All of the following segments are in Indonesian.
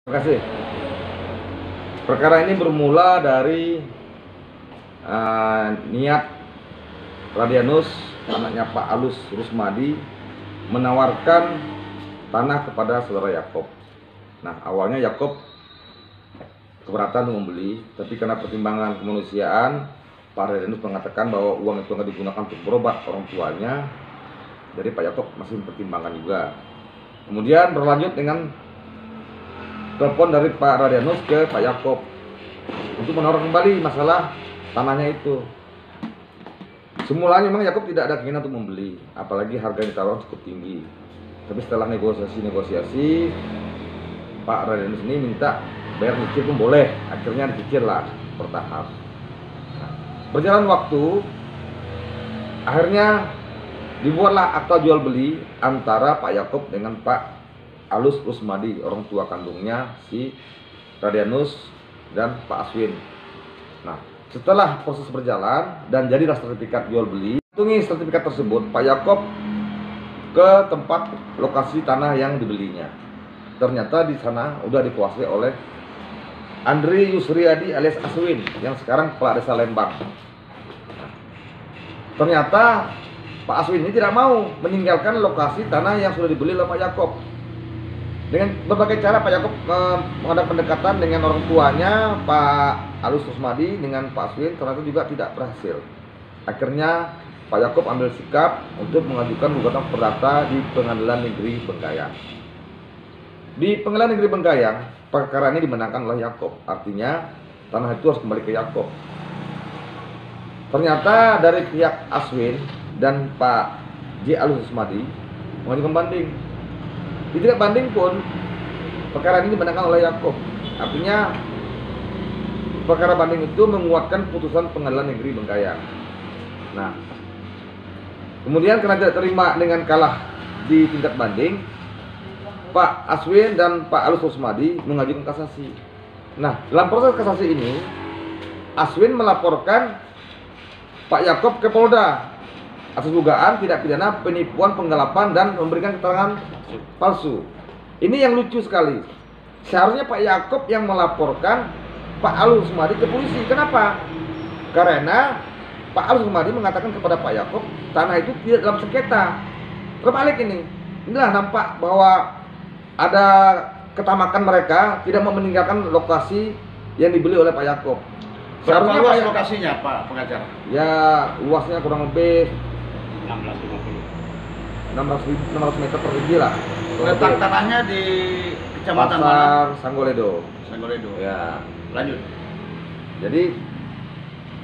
Terima kasih. Perkara ini bermula dari niat Radianus, anaknya Pak Alus Rusmadi, menawarkan tanah kepada saudara Yakob. Nah, awalnya Yakob keberatan untuk membeli, tapi karena pertimbangan kemanusiaan, Pak Radianus mengatakan bahwa uang itu akan digunakan untuk berobat orang tuanya. Jadi Pak Yakob masih mempertimbangkan juga. Kemudian berlanjut dengan telepon dari Pak Radianus ke Pak Yakob untuk menawar kembali masalah tanahnya itu. Semulanya memang Yakob tidak ada keinginan untuk membeli, apalagi harga yang ditawarkan cukup tinggi. Tapi setelah negosiasi, Pak Radianus ini minta bayar nyicil pun boleh. Akhirnya dicicil lah bertahap. Nah, berjalan waktu, akhirnya dibuatlah akta jual beli antara Pak Yakob dengan Pak Alus Rusmadi, orang tua kandungnya si Radianus dan Pak Aswin. Nah, setelah proses berjalan dan jadilah sertifikat jual beli, tungi sertifikat tersebut, Pak Yakob ke tempat lokasi tanah yang dibelinya. Ternyata di sana udah dikuasai oleh Andri Yusriadi alias Aswin yang sekarang Kepala Desa Lembang. Nah, ternyata Pak Aswin ini tidak mau meninggalkan lokasi tanah yang sudah dibeli oleh Pak Yakob. Dengan berbagai cara Pak Yakob mengadakan pendekatan dengan orang tuanya Pak Alus Rusmadi dengan Pak Aswin, ternyata juga tidak berhasil. Akhirnya Pak Yakob ambil sikap untuk mengajukan gugatan perdata di Pengadilan Negeri Bengkayang. Di Pengadilan Negeri Bengkayang, perkara ini dimenangkan oleh Yakob. Artinya tanah itu harus kembali ke Yakob. Ternyata dari pihak Aswin dan Pak J. Alus Rusmadi mengajukan banding. Di tingkat banding pun perkara ini dimenangkan oleh Yakob. Artinya perkara banding itu menguatkan putusan Pengadilan Negeri Bengkayang. Nah, kemudian karena tidak terima dengan kalah di tingkat banding, Pak Aswin dan Pak Alus Rusmadi mengajukan kasasi. Nah, dalam proses kasasi ini, Aswin melaporkan Pak Yakob ke Polda atas dugaan tidak pidana penipuan, penggelapan, dan memberikan keterangan palsu. Ini yang lucu sekali. Seharusnya Pak Yakob yang melaporkan Pak Alus Rusmadi ke polisi. Kenapa? Karena Pak Alus Rusmadi mengatakan kepada Pak Yakob tanah itu tidak dalam sengketa. Terbalik ini. Inilah nampak bahwa ada ketamakan mereka tidak mau meninggalkan lokasi yang dibeli oleh Pak Yakob. Seharusnya luas lokasinya Pak pengacara? Ya, luasnya kurang lebih 600 meter persegi lah. Letak tanahnya di kecamatan Pasar mana? Sanggoledo. Sanggoledo. Ya. Lanjut. Jadi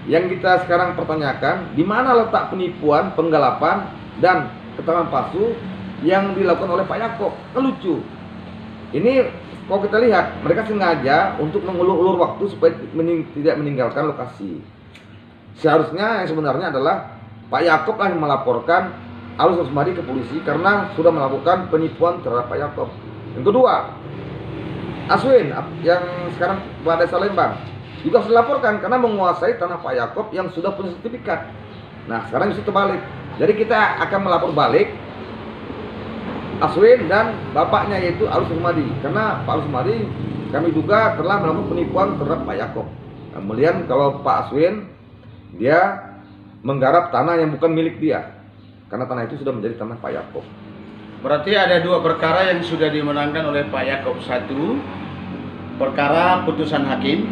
yang kita sekarang pertanyakan, di mana letak penipuan, penggelapan, dan keterangan palsu yang dilakukan oleh Pak Yakob? Kan lucu. Ini kalau kita lihat, mereka sengaja untuk mengulur-ulur waktu supaya tidak meninggalkan lokasi. Seharusnya yang sebenarnya adalah Pak Yakob lah yang melaporkan Alus Rusmadi ke polisi karena sudah melakukan penipuan terhadap Pak Yakob. Yang kedua, Aswin yang sekarang Kepala Desa Lembang juga sudah dilaporkan karena menguasai tanah Pak Yakob yang sudah punya sertifikat. Nah, sekarang itu terbalik. Jadi kita akan melapor balik Aswin dan bapaknya yaitu Alus Rusmadi, karena Pak Alus Rusmadi kami juga telah melakukan penipuan terhadap Pak Yakob. Kemudian kalau Pak Aswin dia menggarap tanah yang bukan milik dia, karena tanah itu sudah menjadi tanah Pak Yakob. Berarti ada dua perkara yang sudah dimenangkan oleh Pak Yakob. Satu, perkara putusan hakim.